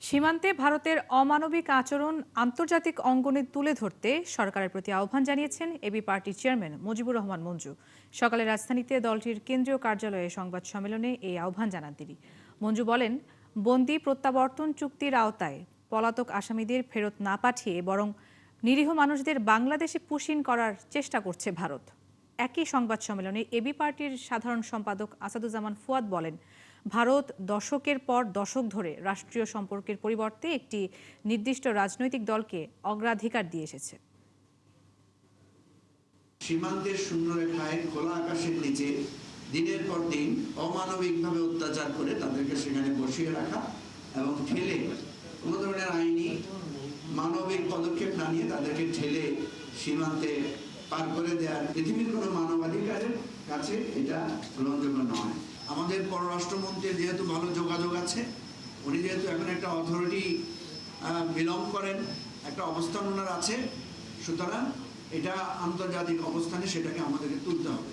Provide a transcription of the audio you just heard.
সীমান্তে ভারতের অমানবিক আচরণ আন্তর্জাতিক অঙ্গনে তুলে ধরতে সরকারের প্রতি আহ্বান জানিয়েছেন এবি পার্টির চেয়ারম্যান মুজিবুর রহমান মঞ্জু। সকালে রাজধানীতে দলটির কেন্দ্রীয় কার্যালয়ে সংবাদ সম্মেলনে এই আহ্বান জানান তিনি। মঞ্জু বলেন, বন্দি প্রত্যাবর্তন চুক্তির আওতায় পলাতক আসামিদের ফেরত না পাঠিয়ে বরং নিরীহ মানুষদের বাংলাদেশে পুশিন করার চেষ্টা করছে ভারত। একই সংবাদ সম্মেলনে এবি পার্টির সাধারণ সম্পাদক আসাদুজ্জামান ফুয়াদ বলেন, ভারত দশকের পর দশক ধরে রাষ্ট্রীয় সম্পর্কের পরিবর্তে একটি নির্দিষ্ট রাজনৈতিক দলকে অগ্রাধিকার দিয়ে এসেছে। সীমান্তের শূন্যরেখায় খোলা আকাশের নিচে দিনের পর দিন অমানবিকভাবে অত্যাচার করে তাদেরকে সেখানে বসিয়ে রাখা এবং ঠেলে কোনো ধরনের আইনি মানবিক পদক্ষেপ না নিয়ে তাদেরকে ঠেলে সীমান্তে পার করে দেওয়ার পৃথিবীর কোনো মানবাধিকারের কাছে এটা গ্রহণযোগ্য নয়। আমাদের পররাষ্ট্রমন্ত্রীর যেহেতু ভালো যোগাযোগ আছে, উনি যেহেতু এখন একটা অথরিটি বিলং করেন, একটা অবস্থান ওনার আছে, সুতরাং এটা আন্তর্জাতিক অবস্থানে সেটাকে আমাদেরকে তুলতে হবে।